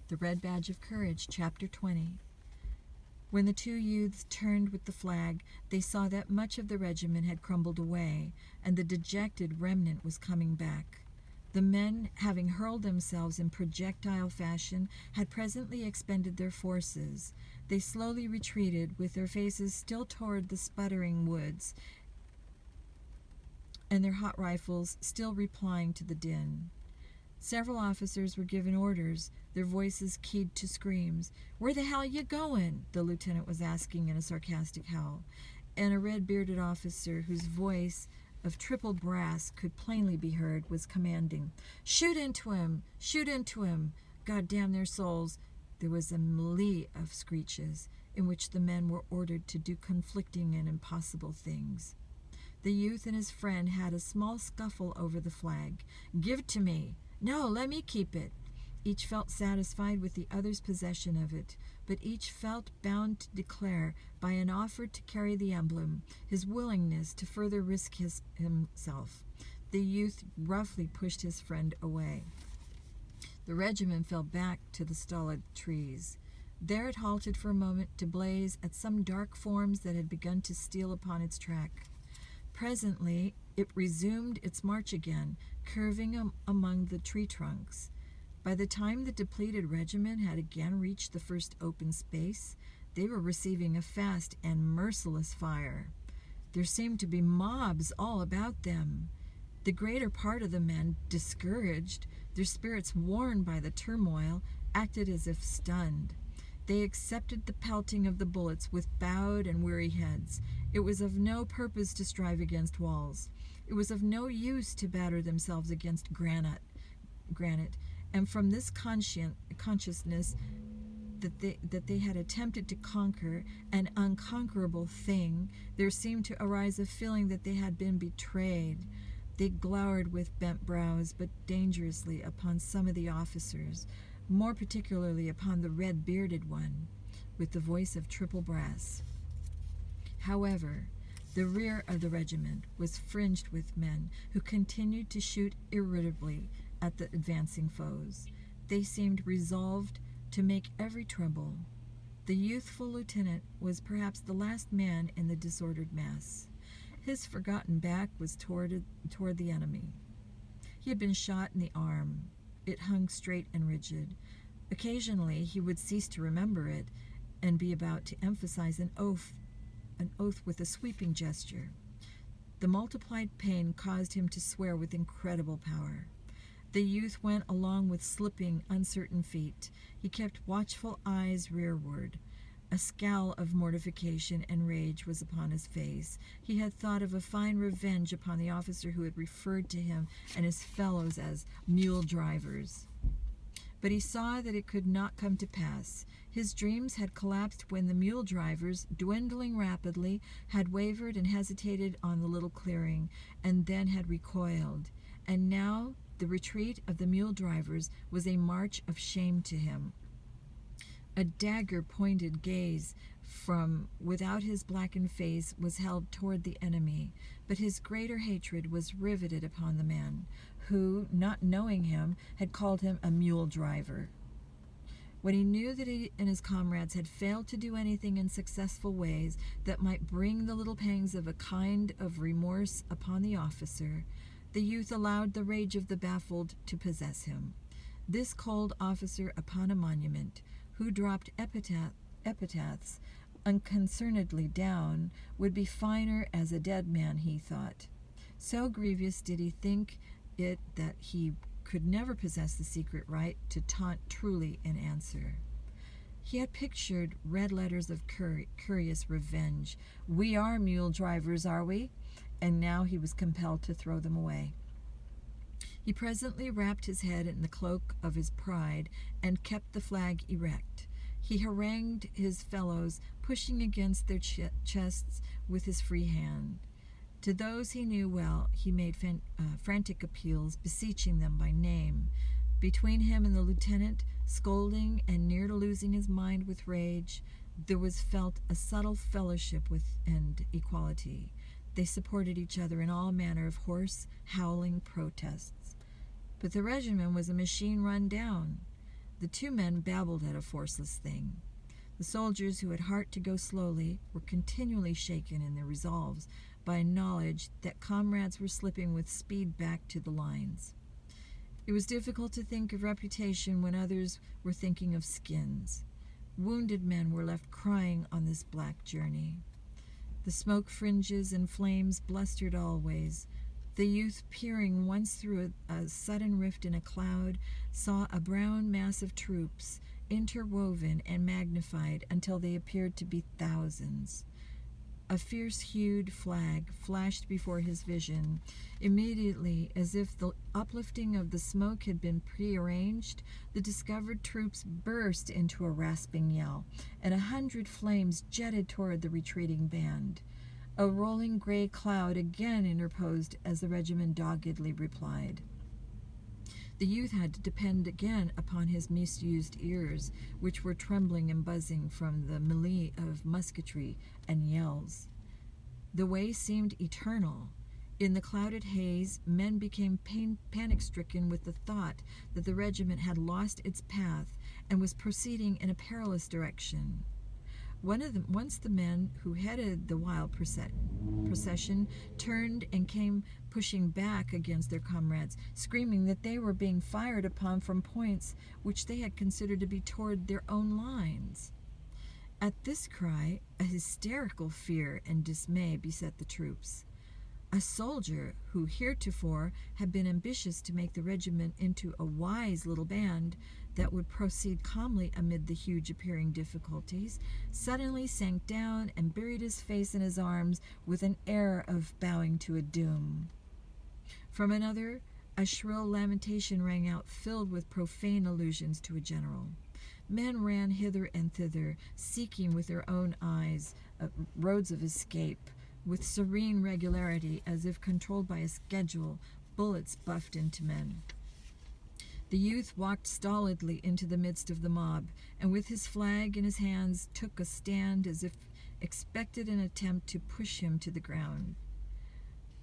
The Red Badge of Courage, Chapter 20. When the two youths turned with the flag, they saw that much of the regiment had crumbled away, and the dejected remnant was coming back. The men, having hurled themselves in projectile fashion, had presently expended their forces. They slowly retreated, with their faces still toward the sputtering woods, and their hot rifles still replying to the din. Several officers were given orders, their voices keyed to screams. "Where the hell you going?" the lieutenant was asking in a sarcastic howl, and a red-bearded officer, whose voice of triple brass could plainly be heard, was commanding, "Shoot into him! Shoot into him! God damn their souls!" There was a melee of screeches, in which the men were ordered to do conflicting and impossible things. The youth and his friend had a small scuffle over the flag. "Give it to me!" "No, let me keep it." Each felt satisfied with the other's possession of it, but each felt bound to declare, by an offer to carry the emblem, his willingness to further risk himself. The youth roughly pushed his friend away. The regiment fell back to the stolid trees. There it halted for a moment to blaze at some dark forms that had begun to steal upon its track. Presently it resumed its march again, curving among the tree trunks. By the time the depleted regiment had again reached the first open space, they were receiving a fast and merciless fire. There seemed to be mobs all about them. The greater part of the men, discouraged, their spirits worn by the turmoil, acted as if stunned. They accepted the pelting of the bullets with bowed and weary heads. It was of no purpose to strive against walls. It was of no use to batter themselves against granite, and from this consciousness that they had attempted to conquer an unconquerable thing, there seemed to arise a feeling that they had been betrayed. They glowered with bent brows, but dangerously, upon some of the officers, more particularly upon the red-bearded one, with the voice of triple brass. However, the rear of the regiment was fringed with men who continued to shoot irritably at the advancing foes. They seemed resolved to make every trouble. The youthful lieutenant was perhaps the last man in the disordered mass. His forgotten back was toward the enemy. He had been shot in the arm. It hung straight and rigid. Occasionally he would cease to remember it and be about to emphasize an oath with a sweeping gesture. The multiplied pain caused him to swear with incredible power. The youth went along with slipping, uncertain feet. He kept watchful eyes rearward. A scowl of mortification and rage was upon his face. He had thought of a fine revenge upon the officer who had referred to him and his fellows as mule drivers. But he saw that it could not come to pass. His dreams had collapsed when the mule drivers, dwindling rapidly, had wavered and hesitated on the little clearing, and then had recoiled. And now the retreat of the mule drivers was a march of shame to him. A dagger-pointed gaze from without his blackened face was held toward the enemy, but his greater hatred was riveted upon the man who, not knowing him, had called him a mule driver. When he knew that he and his comrades had failed to do anything in successful ways that might bring the little pangs of a kind of remorse upon the officer, the youth allowed the rage of the baffled to possess him. This cold officer upon a monument, who dropped epitaphs unconcernedly down, would be finer as a dead man, he thought. So grievous did he think it that he could never possess the secret right to taunt truly in answer. He had pictured red letters of curious revenge. "We are mule drivers, are we?" And now he was compelled to throw them away. He presently wrapped his head in the cloak of his pride and kept the flag erect. He harangued his fellows, pushing against their chests with his free hand. To those he knew well, he made frantic appeals, beseeching them by name. Between him and the lieutenant, scolding and near to losing his mind with rage, there was felt a subtle fellowship and equality. They supported each other in all manner of hoarse, howling protests. But the regiment was a machine run down. The two men babbled at a forceless thing. The soldiers, who had heart to go slowly, were continually shaken in their resolves by knowledge that comrades were slipping with speed back to the lines. It was difficult to think of reputation when others were thinking of skins. Wounded men were left crying on this black journey. The smoke fringes and flames blustered always. The youth, peering once through a sudden rift in a cloud, saw a brown mass of troops, interwoven and magnified until they appeared to be thousands. A fierce-hued flag flashed before his vision. Immediately, as if the uplifting of the smoke had been prearranged, the discovered troops burst into a rasping yell, and 100 flames jetted toward the retreating band. A rolling gray cloud again interposed as the regiment doggedly replied. The youth had to depend again upon his misused ears, which were trembling and buzzing from the melee of musketry and yells. The way seemed eternal. In the clouded haze, men became panic-stricken with the thought that the regiment had lost its path and was proceeding in a perilous direction. Once the men who headed the wild procession turned and came pushing back against their comrades, screaming that they were being fired upon from points which they had considered to be toward their own lines. At this cry, a hysterical fear and dismay beset the troops. A soldier who heretofore had been ambitious to make the regiment into a wise little band that would proceed calmly amid the huge appearing difficulties, suddenly sank down and buried his face in his arms with an air of bowing to a doom. From another, a shrill lamentation rang out, filled with profane allusions to a general. Men ran hither and thither, seeking with their own eyes roads of escape. With serene regularity, as if controlled by a schedule, bullets buffed into men. The youth walked stolidly into the midst of the mob, and with his flag in his hands took a stand as if expected an attempt to push him to the ground.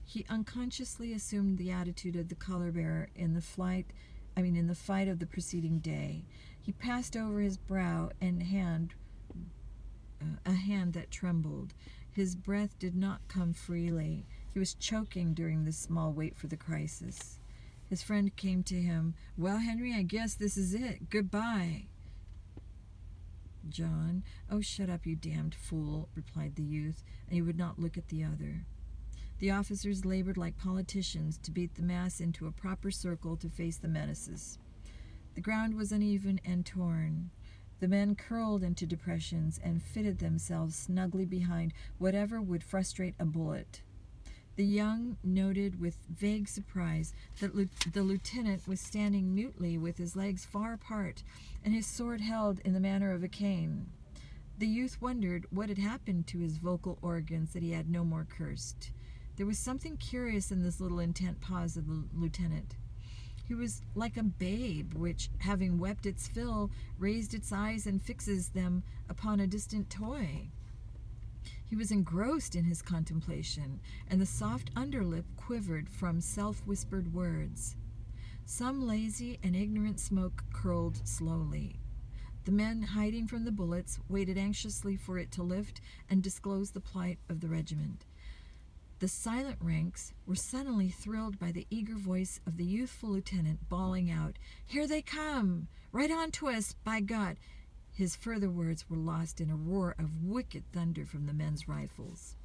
He unconsciously assumed the attitude of the color-bearer in the fight of the preceding day. He passed over his brow and a hand that trembled. His breath did not come freely. He was choking during this small wait for the crisis. His friend came to him. "Well, Henry, I guess this is it. Goodbye." "John, oh, shut up, you damned fool," replied the youth, and he would not look at the other. The officers labored like politicians to beat the mass into a proper circle to face the menaces. The ground was uneven and torn. The men curled into depressions and fitted themselves snugly behind whatever would frustrate a bullet. The young noted with vague surprise that the lieutenant was standing mutely with his legs far apart and his sword held in the manner of a cane. The youth wondered what had happened to his vocal organs that he had no more cursed. There was something curious in this little intent pause of the lieutenant. He was like a babe which, having wept its fill, raised its eyes and fixes them upon a distant toy. He was engrossed in his contemplation, and the soft underlip quivered from self-whispered words. Some lazy and ignorant smoke curled slowly. The men, hiding from the bullets, waited anxiously for it to lift and disclose the plight of the regiment. The silent ranks were suddenly thrilled by the eager voice of the youthful lieutenant bawling out, "Here they come! Right on to us, by God!" His further words were lost in a roar of wicked thunder from the men's rifles.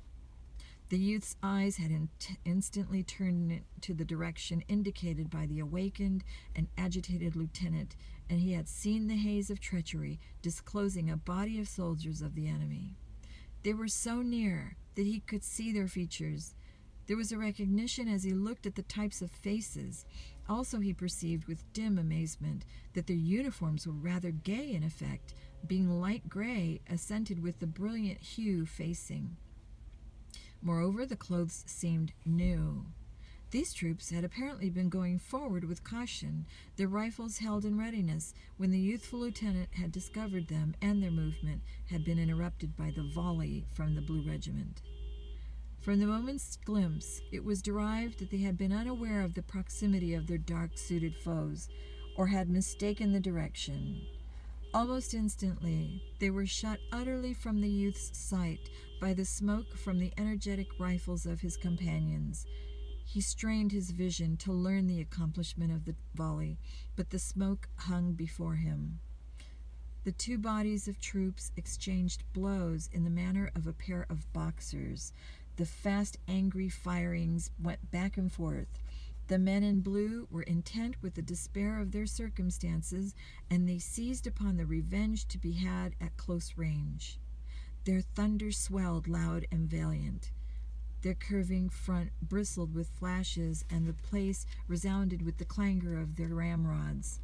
The youth's eyes had instantly turned to the direction indicated by the awakened and agitated lieutenant, and he had seen the haze of treachery disclosing a body of soldiers of the enemy. They were so near that he could see their features. There was a recognition as he looked at the types of faces. Also he perceived with dim amazement that their uniforms were rather gay in effect, being light gray, accented with the brilliant hue facing. Moreover, the clothes seemed new. These troops had apparently been going forward with caution, their rifles held in readiness, when the youthful lieutenant had discovered them, and their movement had been interrupted by the volley from the Blue Regiment. From the moment's glimpse, it was derived that they had been unaware of the proximity of their dark-suited foes, or had mistaken the direction. Almost instantly, they were shut utterly from the youth's sight by the smoke from the energetic rifles of his companions. He strained his vision to learn the accomplishment of the volley, but the smoke hung before him. The two bodies of troops exchanged blows in the manner of a pair of boxers. The fast, angry firings went back and forth. The men in blue were intent with the despair of their circumstances, and they seized upon the revenge to be had at close range. Their thunder swelled loud and valiant. Their curving front bristled with flashes, and the place resounded with the clangor of their ramrods.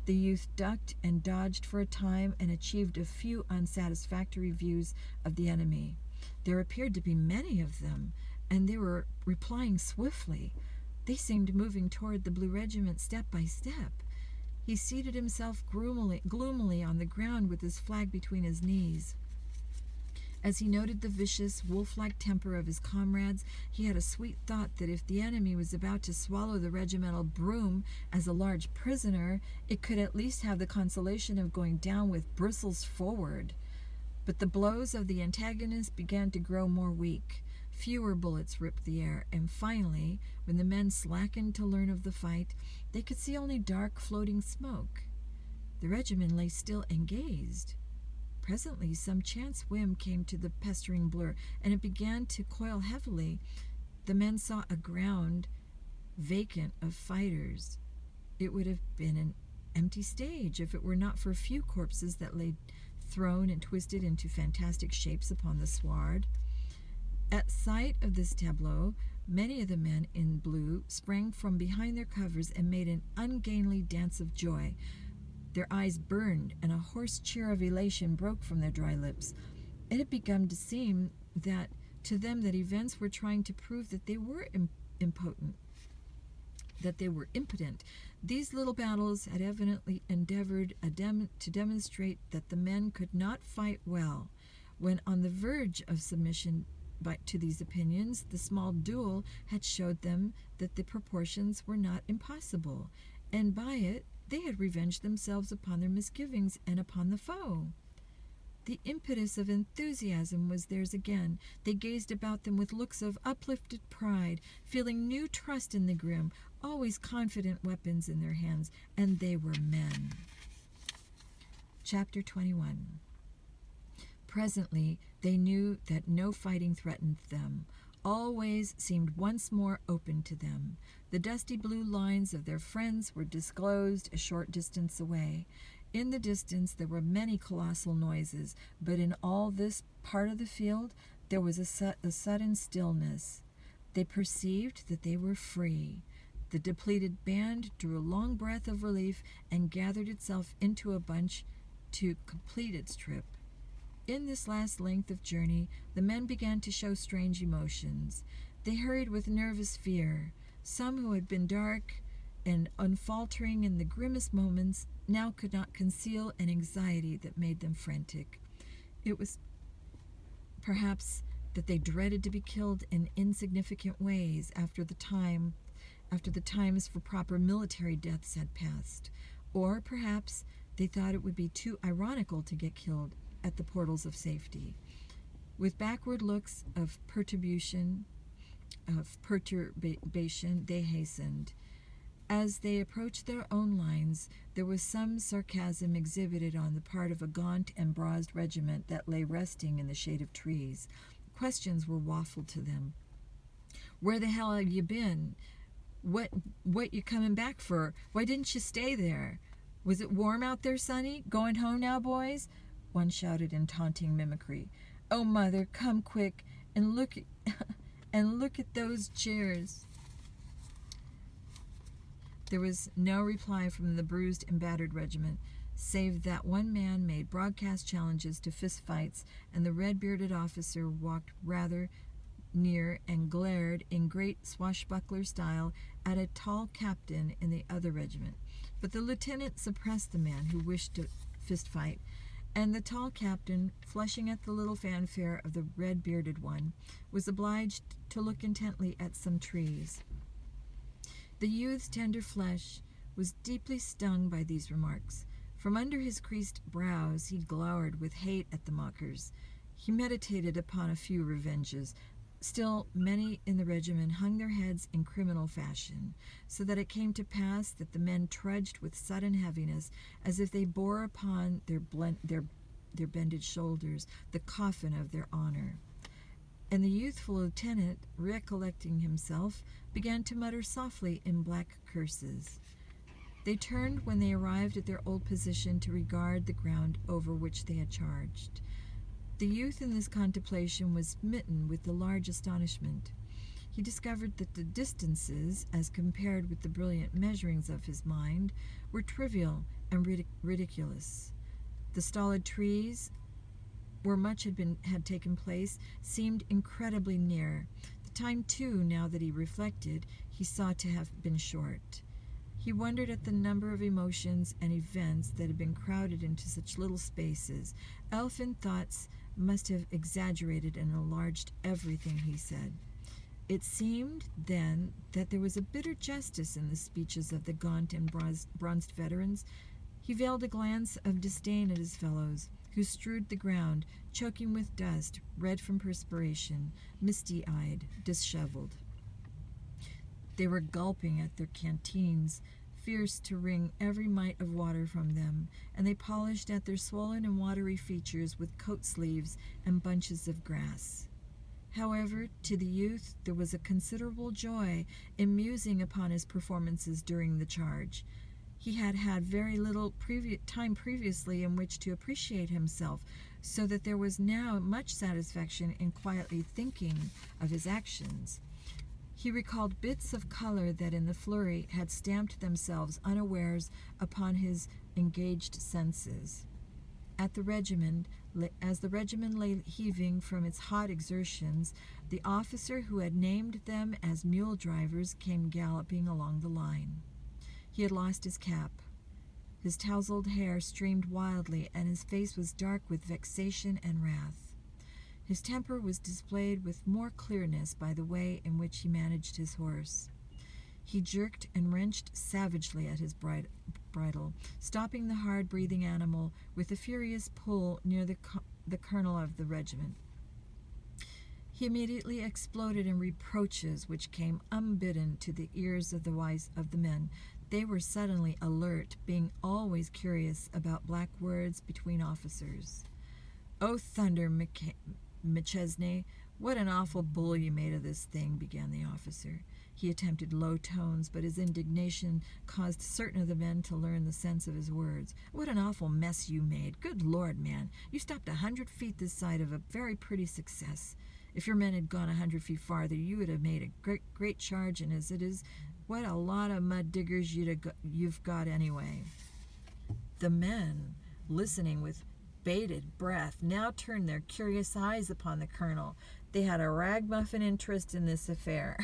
The youth ducked and dodged for a time and achieved a few unsatisfactory views of the enemy. There appeared to be many of them, and they were replying swiftly. They seemed moving toward the Blue Regiment step by step. He seated himself gloomily on the ground with his flag between his knees. As he noted the vicious, wolf-like temper of his comrades, he had a sweet thought that if the enemy was about to swallow the regimental broom as a large prisoner, it could at least have the consolation of going down with bristles forward. But the blows of the antagonist began to grow more weak. Fewer bullets ripped the air, and finally, when the men slackened to learn of the fight, they could see only dark, floating smoke. The regiment lay still and gazed. Presently, some chance whim came to the pestering blur, and it began to coil heavily. The men saw a ground vacant of fighters. It would have been an empty stage if it were not for a few corpses that lay thrown and twisted into fantastic shapes upon the sward. At sight of this tableau, many of the men in blue sprang from behind their covers and made an ungainly dance of joy. Their eyes burned, and a hoarse cheer of elation broke from their dry lips. It had begun to seem to them that events were trying to prove that they were impotent, that they were impotent. These little battles had evidently endeavored to demonstrate that the men could not fight well. When on the verge of submission to these opinions, the small duel had showed them that the proportions were not impossible, and by it they had revenged themselves upon their misgivings and upon the foe. The impetus of enthusiasm was theirs again. They gazed about them with looks of uplifted pride, feeling new trust in the grim, always confident weapons in their hands, and they were men. Chapter 21. Presently, they knew that no fighting threatened them. All ways seemed once more open to them. The dusty blue lines of their friends were disclosed a short distance away. In the distance there were many colossal noises, but in all this part of the field there was a sudden stillness. They perceived that they were free. The depleted band drew a long breath of relief and gathered itself into a bunch to complete its trip. In this last length of journey, the men began to show strange emotions. They hurried with nervous fear. Some who had been dark and unfaltering in the grimmest moments now could not conceal an anxiety that made them frantic. It was perhaps that they dreaded to be killed in insignificant ways after the times for proper military deaths had passed, or perhaps they thought it would be too ironical to get killed at the portals of safety. With backward looks of perturbation, they hastened. As they approached their own lines, there was some sarcasm exhibited on the part of a gaunt and bronzed regiment that lay resting in the shade of trees. Questions were waffled to them. Where the hell have you been? What you coming back for? Why didn't you stay there? Was it warm out there, Sonny? Going home now, boys? One shouted in taunting mimicry. Oh, Mother, come quick and look at those chairs. There was no reply from the bruised and battered regiment, save that one man made broadcast challenges to fistfights, and the red-bearded officer walked rather near and glared in great swashbuckler style at a tall captain in the other regiment. But the lieutenant suppressed the man who wished to fistfight, and the tall captain, flushing at the little fanfare of the red-bearded one, was obliged to look intently at some trees. The youth's tender flesh was deeply stung by these remarks. From under his creased brows he glowered with hate at the mockers. He meditated upon a few revenges. Still, many in the regiment hung their heads in criminal fashion, so that it came to pass that the men trudged with sudden heaviness, as if they bore upon their bended shoulders the coffin of their honor. And the youthful lieutenant, recollecting himself, began to mutter softly in black curses. They turned when they arrived at their old position to regard the ground over which they had charged. The youth in this contemplation was smitten with a large astonishment. He discovered that the distances, as compared with the brilliant measurings of his mind, were trivial and ridiculous. The stolid trees, where much had taken place, seemed incredibly near. The time, too, now that he reflected, he saw to have been short. He wondered at the number of emotions and events that had been crowded into such little spaces. Elfin thoughts must have exaggerated and enlarged everything he said. It seemed, then, that there was a bitter justice in the speeches of the gaunt and bronzed veterans. He veiled a glance of disdain at his fellows, who strewed the ground, choking with dust, red from perspiration, misty-eyed, disheveled. They were gulping at their canteens, fierce to wring every mite of water from them, and they polished at their swollen and watery features with coat sleeves and bunches of grass. However, to the youth there was a considerable joy in musing upon his performances during the charge. He had had very little time previously in which to appreciate himself, so that there was now much satisfaction in quietly thinking of his actions. He recalled bits of color that in the flurry had stamped themselves unawares upon his engaged senses. As the regiment lay heaving from its hot exertions, the officer who had named them as mule drivers came galloping along the line. He had lost his cap. His tousled hair streamed wildly, and his face was dark with vexation and wrath. His temper was displayed with more clearness by the way in which he managed his horse. He jerked and wrenched savagely at his bridle, stopping the hard-breathing animal with a furious pull near the colonel of the regiment. He immediately exploded in reproaches which came unbidden to the ears of the men. They were suddenly alert, being always curious about black words between officers. "Oh, thunder, McChesney, what an awful bull you made of this thing," began the officer. He attempted low tones, but his indignation caused certain of the men to learn the sense of his words. "What an awful mess you made. Good Lord, man, you stopped 100 feet this side of a very pretty success. If your men had gone 100 feet farther, you would have made a great charge, and as it is, what a lot of mud diggers you've got anyway." The men, listening with bated breath, now turned their curious eyes upon the colonel. They had a ragamuffin interest in this affair.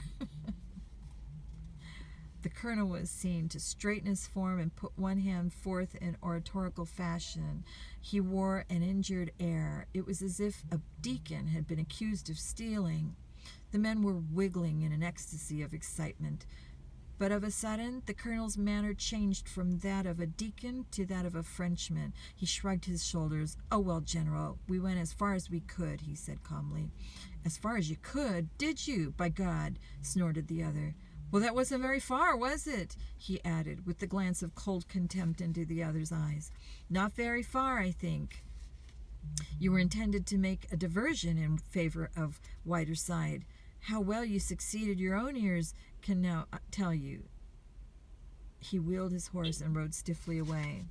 The colonel was seen to straighten his form and put one hand forth in oratorical fashion. He wore an injured air. It was as if a deacon had been accused of stealing. The men were wiggling in an ecstasy of excitement. But of a sudden, the colonel's manner changed from that of a deacon to that of a Frenchman. He shrugged his shoulders. "Oh, well, General, we went as far as we could," he said calmly. "As far as you could? Did you? By God!" snorted the other. "Well, that wasn't very far, was it?" he added, with the glance of cold contempt into the other's eyes. "Not very far, I think. You were intended to make a diversion in favor of Whiterside. How well you succeeded your own ears can now tell you." He wheeled his horse and rode stiffly away.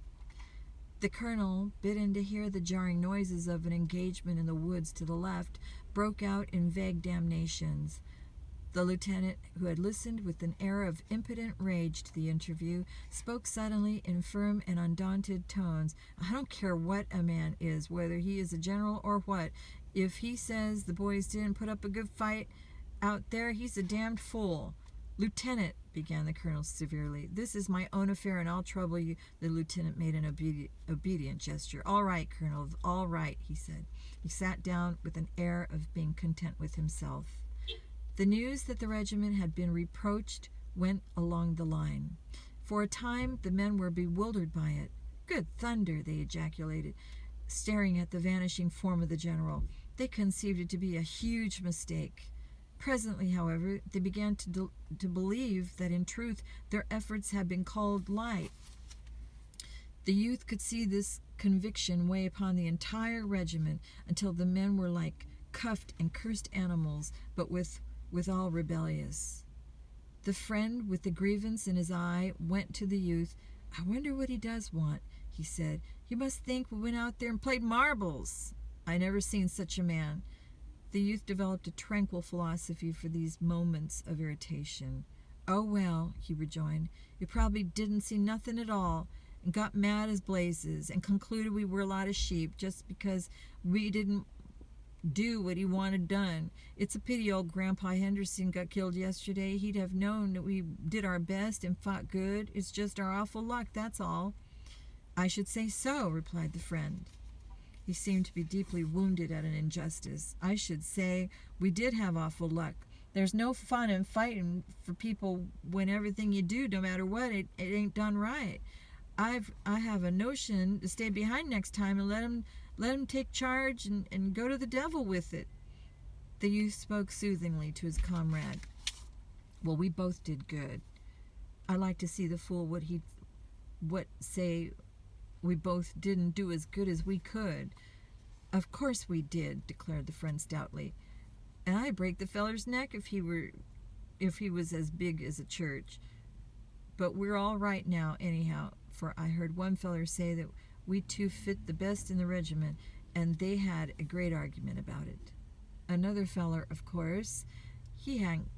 The colonel, bidden to hear the jarring noises of an engagement in the woods to the left, broke out in vague damnations. The lieutenant, who had listened with an air of impotent rage to the interview, spoke suddenly in firm and undaunted tones. "I don't care what a man is, whether he is a general or what. If he says the boys didn't put up a good fight out there, he's a damned fool." "Lieutenant," began the colonel severely, "this is my own affair, and I'll trouble you." The lieutenant made an obedient gesture. "All right, Colonel, all right," he said. He sat down with an air of being content with himself. The news that the regiment had been reproached went along the line. For a time, the men were bewildered by it. "Good thunder!" they ejaculated, staring at the vanishing form of the general. They conceived it to be a huge mistake. Presently, however, they began to believe that in truth their efforts had been called light. The youth could see this conviction weigh upon the entire regiment until the men were like cuffed and cursed animals, but withal rebellious. The friend with the grievance in his eye went to the youth. "I wonder what he does want," he said. "You must think we went out there and played marbles. I never seen such a man." The youth developed a tranquil philosophy for these moments of irritation. "Oh, well," he rejoined, "you probably didn't see nothing at all, and got mad as blazes, and concluded we were a lot of sheep just because we didn't do what he wanted done. It's a pity old Grandpa Henderson got killed yesterday. He'd have known that we did our best and fought good. It's just our awful luck, that's all." "I should say so," replied the friend. He seemed to be deeply wounded at an injustice. "I should say we did have awful luck. There's no fun in fighting for people when everything you do, no matter what, it ain't done right. I have a notion to stay behind next time and let him take charge and go to the devil with it." The youth spoke soothingly to his comrade. "Well, we both did good. I like to see the fool what say we both didn't do as good as we could." "Of course we did," declared the friend stoutly. "And I'd break the feller's neck if he was as big as a church. But we're all right now, anyhow, for I heard one feller say that we two fit the best in the regiment, and they had a great argument about it. Another feller, of course, he hadn't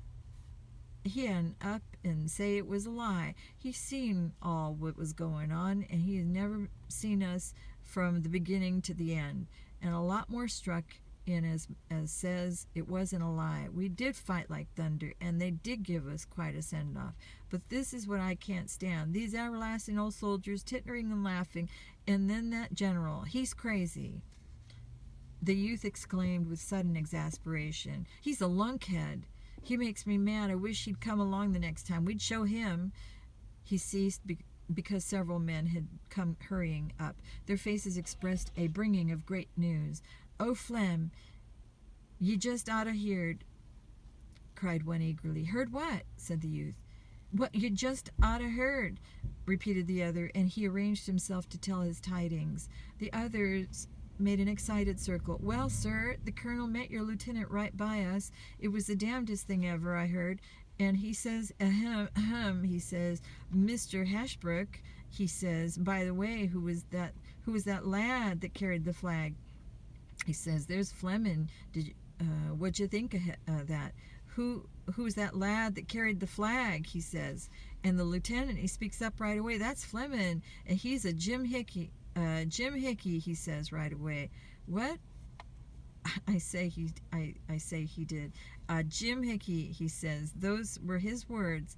up and say it was a lie. He's seen all what was going on, and he has never seen us from the beginning to the end, and a lot more struck in as says it wasn't a lie. We did fight like thunder, and they did give us quite a send-off. But this is what I can't stand. These everlasting old soldiers tittering and laughing, and then that general, he's crazy." The youth exclaimed with sudden exasperation, "He's a lunkhead. He makes me mad. I wish he'd come along the next time. We'd show him." He ceased because several men had come hurrying up. Their faces expressed a bringing of great news. "Oh, Flem, ye just oughta heard," cried one eagerly. "Heard what?" said the youth. "What you just oughta heard," repeated the other, and he arranged himself to tell his tidings. The others made an excited circle. "Well, sir, the colonel met your lieutenant right by us. It was the damnedest thing ever, I heard. And he says, ahem, he says, Mr. Hashbrook, he says, by the way, who was that lad that carried the flag? He says, there's Fleming. What'd you think of that? Who's that lad that carried the flag? He says. And the lieutenant, he speaks up right away. That's Fleming, and he's a Jim Hickey. Jim Hickey, he says right away. What? I say he did. Jim Hickey, he says. Those were his words.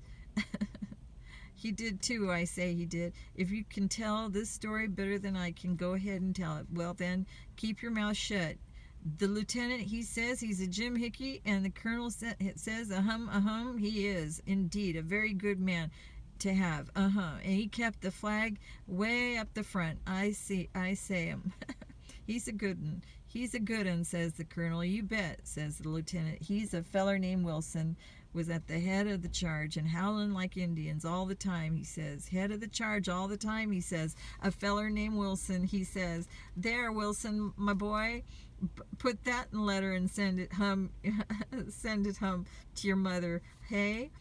He did too, I say he did. If you can tell this story better than I can, go ahead and tell it. Well then, keep your mouth shut. The lieutenant, he says he's a Jim Hickey, and the colonel says, he is indeed a very good man to have, and he kept the flag way up the front. I say him. He's a good un. He's a good un, says the colonel. You bet, says the lieutenant. He's a feller named Wilson, was at the head of the charge and howling like Indians all the time, he says. Head of the charge all the time, he says. A feller named Wilson, he says. There, Wilson, my boy, put that in a letter and send it home to your mother. Hey?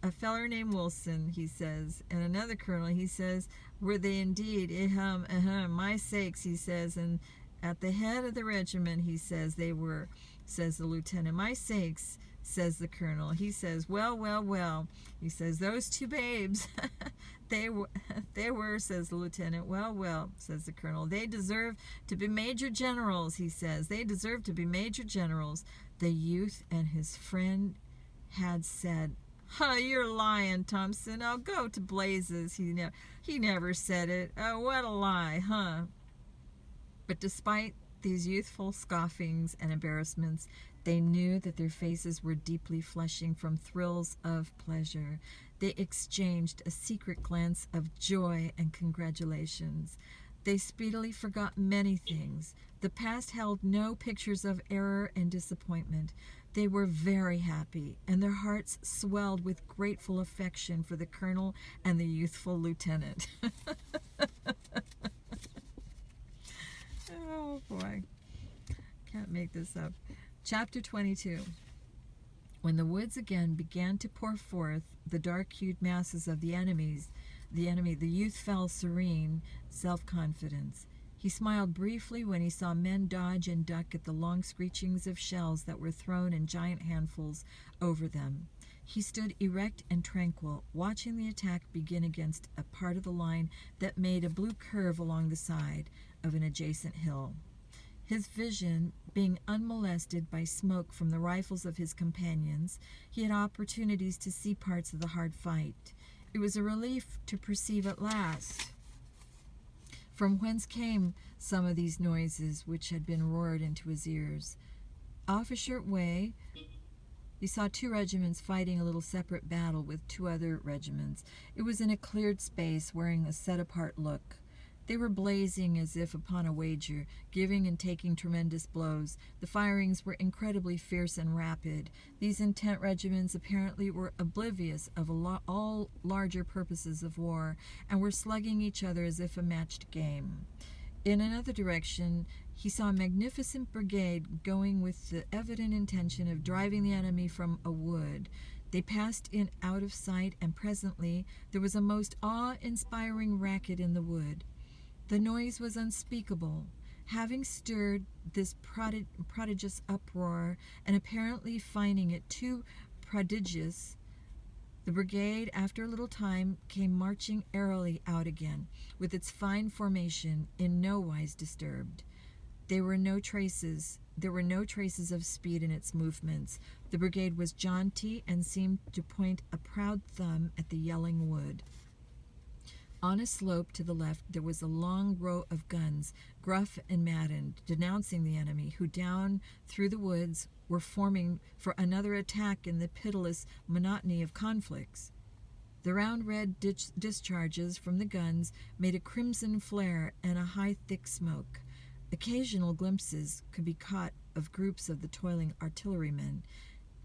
A feller named Wilson, he says. And another colonel, he says, were they indeed? My sakes, he says. And at the head of the regiment, he says, they were, says the lieutenant. My sakes, says the colonel. He says, well. He says, those two babes, they were, says the lieutenant. Well, says the colonel. They deserve to be major generals, he says. They deserve to be major generals. The youth and his friend had said, you're lying, Thompson. Oh, go to blazes. He never said it. Oh, what a lie, huh? But despite these youthful scoffings and embarrassments, they knew that their faces were deeply flushing from thrills of pleasure. They exchanged a secret glance of joy and congratulations. They speedily forgot many things. The past held no pictures of error and disappointment. They were very happy, and their hearts swelled with grateful affection for the colonel and the youthful lieutenant. Oh, boy. Can't make this up. Chapter 22. When the woods again began to pour forth the dark-hued masses of the enemy, the youth felt serene self-confidence. He smiled briefly when he saw men dodge and duck at the long screechings of shells that were thrown in giant handfuls over them. He stood erect and tranquil, watching the attack begin against a part of the line that made a blue curve along the side of an adjacent hill. His vision being unmolested by smoke from the rifles of his companions, he had opportunities to see parts of the hard fight. It was a relief to perceive at last from whence came some of these noises which had been roared into his ears. Off a short way, he saw 2 regiments fighting a little separate battle with 2 other regiments. It was in a cleared space, wearing a set-apart look. They were blazing as if upon a wager, giving and taking tremendous blows. The firings were incredibly fierce and rapid. These intent regiments apparently were oblivious of all larger purposes of war, and were slugging each other as if a matched game. In another direction, he saw a magnificent brigade going with the evident intention of driving the enemy from a wood. They passed in out of sight, and presently there was a most awe-inspiring racket in the wood. The noise was unspeakable. Having stirred this prodigious uproar, and apparently finding it too prodigious, the brigade, after a little time, came marching airily out again, with its fine formation in no wise disturbed. There were no traces of speed in its movements. The brigade was jaunty and seemed to point a proud thumb at the yelling wood. On a slope to the left there was a long row of guns, gruff and maddened, denouncing the enemy, who down through the woods were forming for another attack in the pitiless monotony of conflicts. The round red discharges from the guns made a crimson flare and a high thick smoke. Occasional glimpses could be caught of groups of the toiling artillerymen.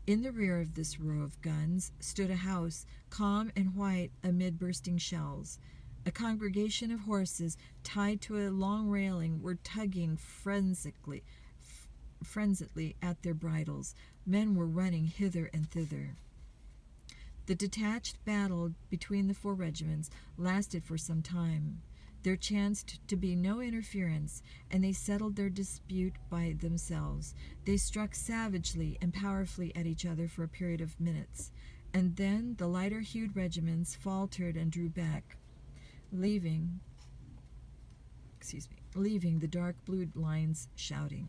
In the rear of this row of guns stood a house, calm and white amid bursting shells. A congregation of horses tied to a long railing were tugging frenziedly at their bridles. Men were running hither and thither. The detached battle between the 4 regiments lasted for some time. There chanced to be no interference, and they settled their dispute by themselves. They struck savagely and powerfully at each other for a period of minutes, and then the lighter-hued regiments faltered and drew back, leaving the dark blue lines shouting.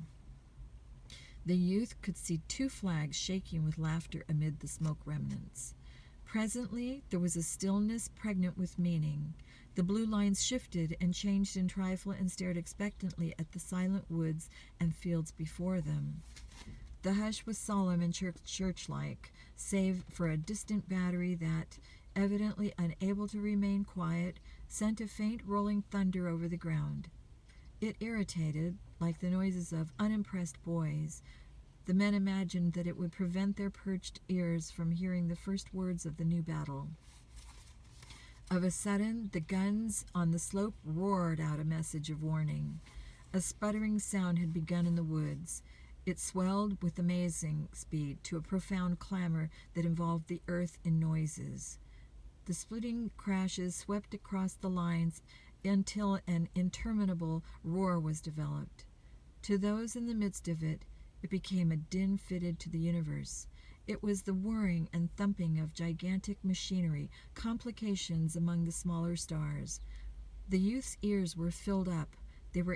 The youth could see 2 flags shaking with laughter amid the smoke remnants. Presently there was a stillness pregnant with meaning. The blue lines shifted and changed in trifle and stared expectantly at the silent woods and fields before them. The hush was solemn and church-like, save for a distant battery that, evidently unable to remain quiet, sent a faint rolling thunder over the ground. It irritated, like the noises of unimpressed boys. The men imagined that it would prevent their perched ears from hearing the first words of the new battle. Of a sudden, the guns on the slope roared out a message of warning. A sputtering sound had begun in the woods. It swelled with amazing speed to a profound clamor that involved the earth in noises. The splitting crashes swept across the lines until an interminable roar was developed. To those in the midst of it, it became a din fitted to the universe. It was the whirring and thumping of gigantic machinery, complications among the smaller stars. The youth's ears were filled up